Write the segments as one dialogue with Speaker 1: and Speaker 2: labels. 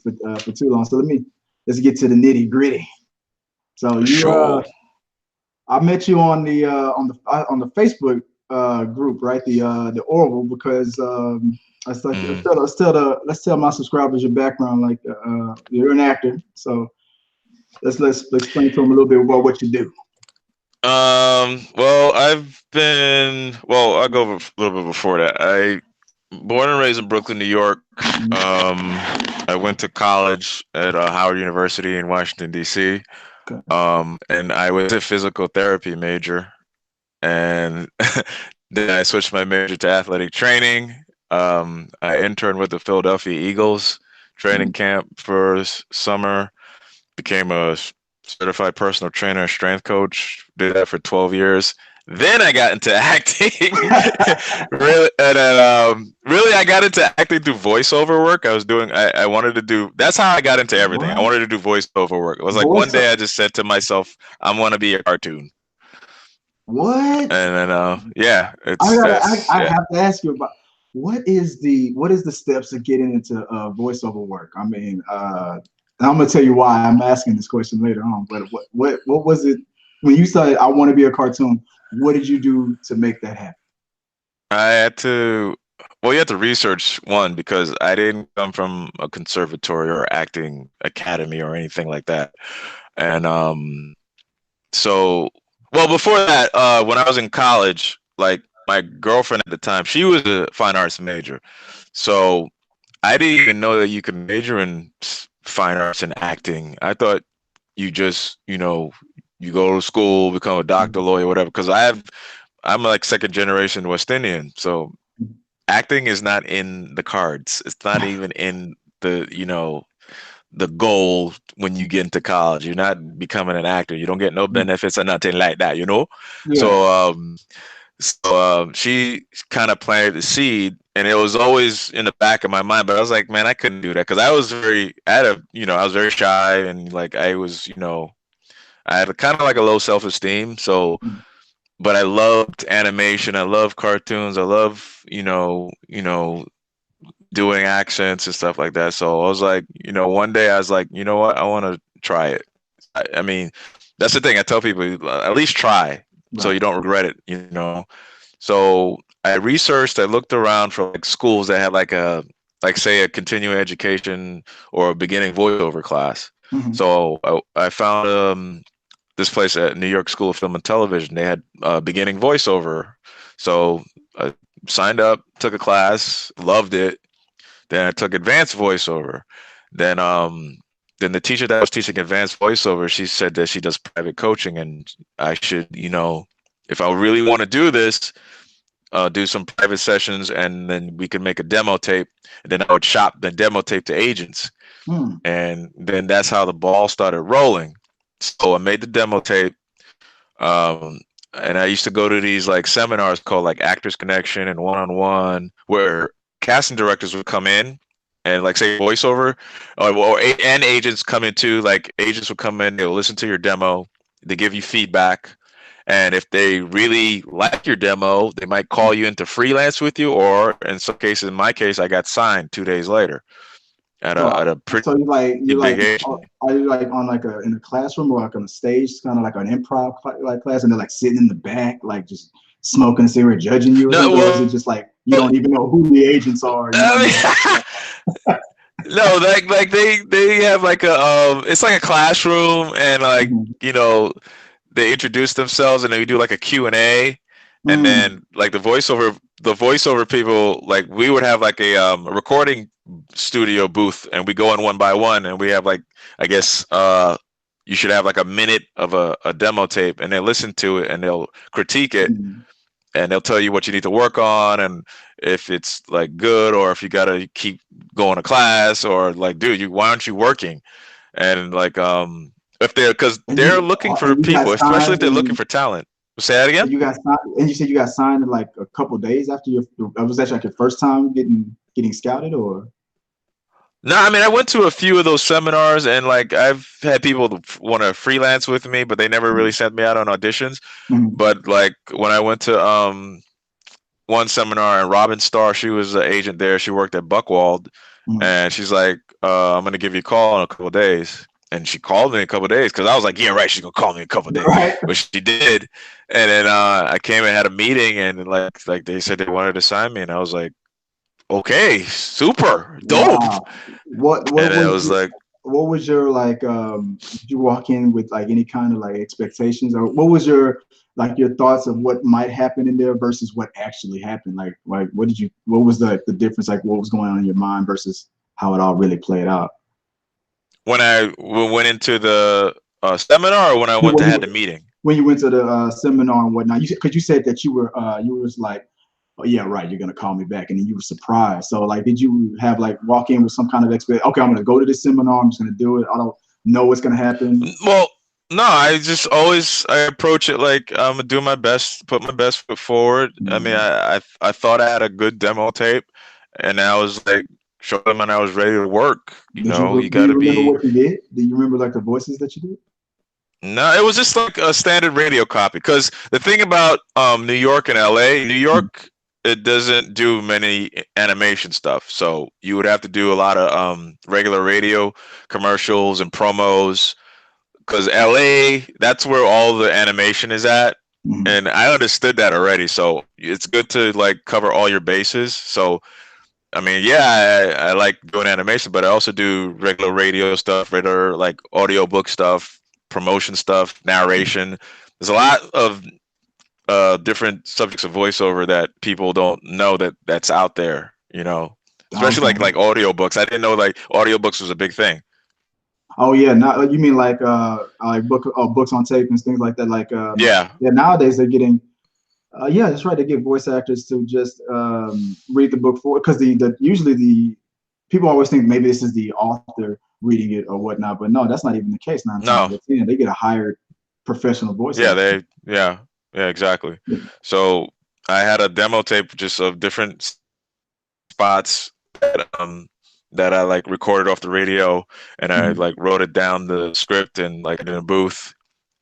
Speaker 1: for too long. So let's get to the nitty gritty. So
Speaker 2: Sure.
Speaker 1: I met you on the Facebook group, right? The Orville, because
Speaker 2: Mm.
Speaker 1: let's tell my subscribers your background. Like you're an actor, so let's explain to them a little bit about what you do.
Speaker 2: Well, I'll go a little bit before that. I born and raised in Brooklyn, New York. I went to college at Howard University in Washington, D.C.
Speaker 1: Okay.
Speaker 2: And I was a physical therapy major, and then I switched my major to athletic training. I interned with the Philadelphia Eagles training camp for summer, became a certified personal trainer and strength coach, did that for 12 years. Then I got into acting. Really, and then really I got into acting through voiceover work. I wanted to do, that's how I got into everything. I
Speaker 1: What?
Speaker 2: wanted to do voiceover work. It was like one
Speaker 1: Voice?
Speaker 2: day I just said to myself, I want to be a cartoon.
Speaker 1: What?
Speaker 2: And then yeah,
Speaker 1: I
Speaker 2: yeah.
Speaker 1: have to ask you about what is the steps of getting into voiceover work? I mean, and I'm gonna tell you why I'm asking this question later on. But what was it when you said I want to be a cartoon? What did you do to make that happen?
Speaker 2: I had to, well, you have to research one because I didn't come from a conservatory or acting academy or anything like that. And so, well, before that, when I was in college, like my girlfriend at the time, she was a fine arts major. So I didn't even know that you could major in fine arts and acting. I thought you just, you go to school, become a doctor, lawyer, whatever. Because I'm like second generation West Indian, so acting is not in the cards. It's not even in the goal when you get into college. You're not becoming an actor. You don't get no benefits or nothing like that.
Speaker 1: Yeah.
Speaker 2: So she kind of planted the seed, and it was always in the back of my mind. But I was like, man, I couldn't do that because I was very shy, and like I had kind of like a low self-esteem. So but I loved animation. I love cartoons. I love, doing accents and stuff like that. So I was like, one day I was like, you know what? I want to try it. I mean, that's the thing I tell people, at least try so
Speaker 1: Right.
Speaker 2: you don't regret it. So I researched, I looked around for like schools that had like say a continuing education or a beginning voiceover class.
Speaker 1: Hmm.
Speaker 2: So I found this place at New York School of Film and Television. They had beginning voiceover. So I signed up, took a class, loved it. Then I took advanced voiceover. Then then the teacher that was teaching advanced voiceover, she said that she does private coaching and I should, if I really want to do this, do some private sessions and then we could make a demo tape. And then I would shop the demo tape to agents.
Speaker 1: Hmm.
Speaker 2: And then that's how the ball started rolling. So I made the demo tape. Um, and I used to go to these like seminars called like Actors Connection and One on One, where casting directors would come in and like say voiceover, and agents come in too. Like agents would come in, they'll listen to your demo, they give you feedback, and if they really like your demo, they might call you into freelance with you, or in some cases, in my case, I got signed 2 days later at
Speaker 1: So,
Speaker 2: a pretty
Speaker 1: so you
Speaker 2: big
Speaker 1: like
Speaker 2: agent.
Speaker 1: are you like on like in a classroom or like on a stage, kind of like an improv like class, and they're like sitting in the back, like just smoking a cigarette, judging you or
Speaker 2: No,
Speaker 1: something, or is it
Speaker 2: well,
Speaker 1: just like you don't even know who the agents are? You don't know.
Speaker 2: I mean, no, like they have like a it's like a classroom and like
Speaker 1: Mhm.
Speaker 2: you know they introduce themselves and then we do like a Q&A and
Speaker 1: Mm.
Speaker 2: then like the voiceover people like we would have like a recording studio booth and we go in one by one and we have like I guess you should have like a minute of a demo tape and they listen to it and they'll critique it
Speaker 1: Mm.
Speaker 2: and they'll tell you what you need to work on and if it's like good or if you gotta keep going to class or like dude you why aren't you working and like if they're because they're looking for
Speaker 1: And you got
Speaker 2: people especially if
Speaker 1: signed
Speaker 2: they're looking
Speaker 1: and
Speaker 2: for talent. Say that again.
Speaker 1: you got signed, and you said you got signed in like a couple days after your. Was that like your first time getting scouted or?
Speaker 2: No, I mean I went to a few of those seminars and like I've had people want to freelance with me but they never really sent me out on auditions.
Speaker 1: Mm-hmm.
Speaker 2: But like when I went to one seminar and Robin Starr, she was an agent there. She worked at Buckwald,
Speaker 1: Mm-hmm.
Speaker 2: and she's like, I'm gonna give you a call in a couple of days. And she called me in a couple of days because I was like, yeah, right, she's gonna call me in a couple of days.
Speaker 1: Right.
Speaker 2: But she did. And then I came and had a meeting, and like they said they wanted to sign me, and I was like, okay, super dope.
Speaker 1: Wow. What
Speaker 2: And it
Speaker 1: was
Speaker 2: was like,
Speaker 1: what was your like did you walk in with like any kind of like expectations, or what was your like your thoughts of what might happen in there versus what actually happened? Like what was the difference, like what was going on in your mind versus how it all really played out?
Speaker 2: when I went into the seminar, or when I went to
Speaker 1: When
Speaker 2: had
Speaker 1: you
Speaker 2: the meeting.
Speaker 1: when you went to the seminar and whatnot, you because you said that you was like, oh yeah, right, you're gonna call me back, and then you were surprised. So like, did you have like walk in with some kind of expect? Okay, I'm gonna go to this seminar. I'm just gonna do it. I don't know what's gonna happen.
Speaker 2: Well, no, I just always I approach it like I'm gonna do my best, put my best foot forward. I mean,
Speaker 1: Mhm.
Speaker 2: I thought I had a good demo tape, and I was like, show them, and I was ready to work. You
Speaker 1: Do
Speaker 2: got
Speaker 1: you
Speaker 2: to
Speaker 1: remember
Speaker 2: be.
Speaker 1: what you did? Do you remember like the voices that you did?
Speaker 2: No, it was just like a standard radio copy. Because the thing about New York and LA, New
Speaker 1: Mhm.
Speaker 2: York, it doesn't do many animation stuff. So you would have to do a lot of regular radio commercials and promos. Because LA, that's where all the animation is at.
Speaker 1: Mhm.
Speaker 2: And I understood that already. So it's good to like cover all your bases. So I mean, yeah, I like doing animation, but I also do regular radio stuff, regular like audiobook stuff, promotion stuff, narration. There's a lot of different subjects of voiceover that people don't know that's out there, especially
Speaker 1: Okay.
Speaker 2: like audiobooks. I didn't know like audiobooks was a big thing.
Speaker 1: Oh yeah, now you mean like books on tape and things like that. Like
Speaker 2: Yeah.
Speaker 1: yeah, nowadays they're getting yeah, that's right. They get voice actors to just read the book for because the usually the people always think maybe this is the author reading it or whatnot, but no, that's not even the case. 9 times out
Speaker 2: No.
Speaker 1: of 10, they get a hired professional voice
Speaker 2: Yeah,
Speaker 1: actor.
Speaker 2: yeah, exactly. So I had a demo tape just of different spots that I like recorded off the radio, and I
Speaker 1: Mhm.
Speaker 2: like wrote it down the script and like in a booth,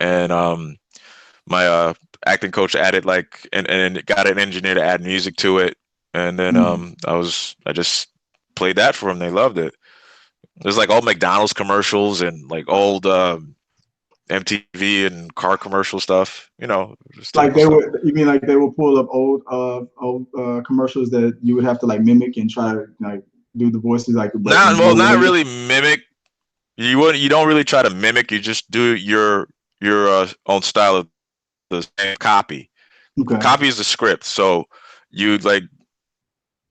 Speaker 2: and my acting coach added like and got an engineer to add music to it, and then
Speaker 1: Mhm.
Speaker 2: I just played that for them. They loved it. There's like old McDonald's commercials and like old MTV and car commercial stuff, just
Speaker 1: Like
Speaker 2: typical
Speaker 1: they
Speaker 2: stuff.
Speaker 1: would, you mean like they will pull up old commercials that you would have to like mimic and try to like do the voices like, but
Speaker 2: Not
Speaker 1: in
Speaker 2: well,
Speaker 1: more
Speaker 2: not
Speaker 1: realistic.
Speaker 2: really mimic. You don't really try to mimic. You just do your own style of the same copy.
Speaker 1: Okay.
Speaker 2: Copy is the script. So you like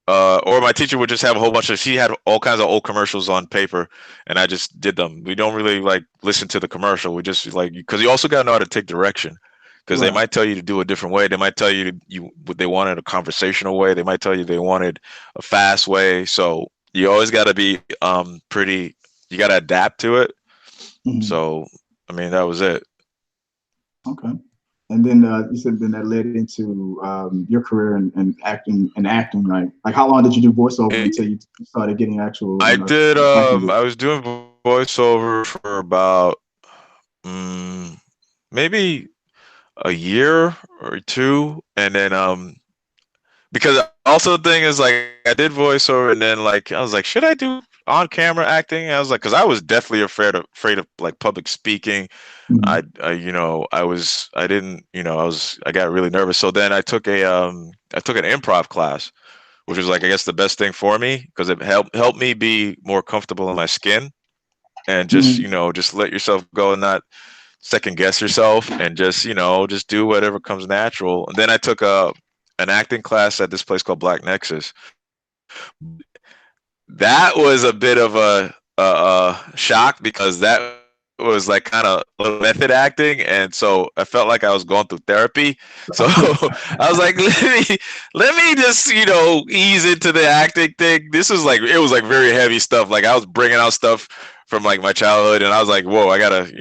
Speaker 2: or my teacher would just have a whole bunch of she had all kinds of old commercials on paper, and I just did them. We don't really like listen to the commercial. We just like because you also got to know how to take direction, because they
Speaker 1: Right.
Speaker 2: might tell you to do a different way. They might tell you they wanted a conversational way. They might tell you they wanted a fast way. So you always got to be pretty. You got to adapt to it.
Speaker 1: Mhm.
Speaker 2: So I mean that was it.
Speaker 1: Okay. And then you said then that led into your career in acting like how long did you do voiceover until you started getting actual
Speaker 2: I did.
Speaker 1: acting
Speaker 2: I
Speaker 1: gigs?
Speaker 2: was doing voiceover for about um, maybe a year or two, and then because also the thing is like I did voiceover, and then like I was like, should I do on camera acting? I was like, because I was definitely afraid of like public speaking.
Speaker 1: Mhm.
Speaker 2: I didn't I got really nervous. So then I took an improv class, which was like I guess the best thing for me because it helped me be more comfortable in my skin, and just
Speaker 1: Mhm.
Speaker 2: just let yourself go and not second guess yourself, and just just do whatever comes natural. And then I took an acting class at this place called Black Nexus. That was a bit of a shock because that was like kind of method acting, and so I felt like I was going through therapy. So I was like, let me just ease into the acting thing. This was like it was like very heavy stuff. Like I was bringing out stuff from like my childhood, and I was like, whoa, I gotta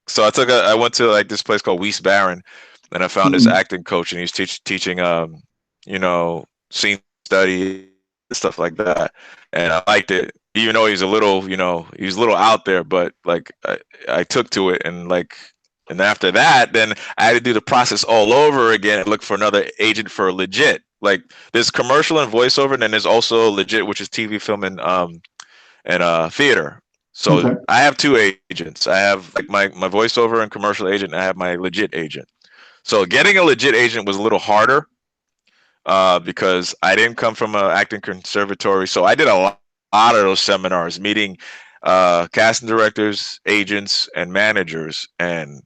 Speaker 2: So I went to like this place called Weiss Baron, and I found this
Speaker 1: Mhm.
Speaker 2: acting coach, and he was teaching scene study stuff like that, and I liked it. Even though he's a little he was a little out there, but like I took to it, and like and after that, then I had to do the process all over again and look for another agent for legit. Like there's commercial and voiceover, and then there's also legit, which is TV, film, and theater. So
Speaker 1: Okay.
Speaker 2: I have two agents. I have like my voiceover and commercial agent, and I have my legit agent. So getting a legit agent was a little harder because I didn't come from an acting conservatory. So I did a lot of those seminars, meeting casting directors, agents, and managers, and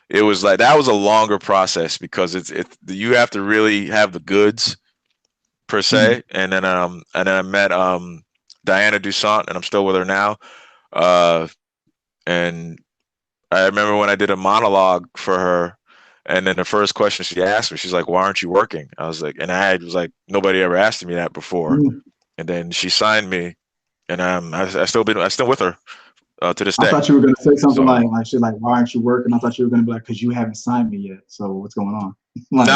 Speaker 2: it was like that was a longer process because it's you have to really have the goods per
Speaker 1: Mm-hmm.
Speaker 2: se. And then I met Diana Dusant, and I'm still with her now. And I remember when I did a monologue for her, and then the first question she asked me, she's like, "Why aren't you working?" I was like, and I was like, nobody ever asked me that before.
Speaker 1: Mm-hmm.
Speaker 2: And then she signed me, and I still with her to this
Speaker 1: I
Speaker 2: day.
Speaker 1: thought you were gonna say something
Speaker 2: So
Speaker 1: like shit, like why aren't you working? I thought you were gonna be like, because you haven't signed me yet. So what's going on?
Speaker 2: no,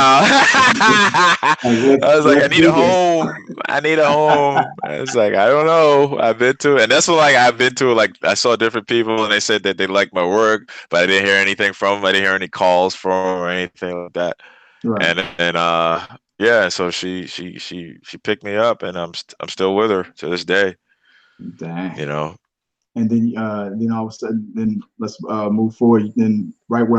Speaker 1: Like, like
Speaker 2: I was like, I
Speaker 1: let's
Speaker 2: need a
Speaker 1: do this.
Speaker 2: home. I need a home. It's like I don't know. I've been to, and that's what like I've been to. Like I saw different people, and they said that they liked my work, but I didn't hear anything from them. I didn't hear any calls from them or anything like that.
Speaker 1: Right.
Speaker 2: And yeah, so she picked me up, and I'm still with her to this day.
Speaker 1: Dang.
Speaker 2: You know.
Speaker 1: And then all of a sudden, then let's move forward. Then right where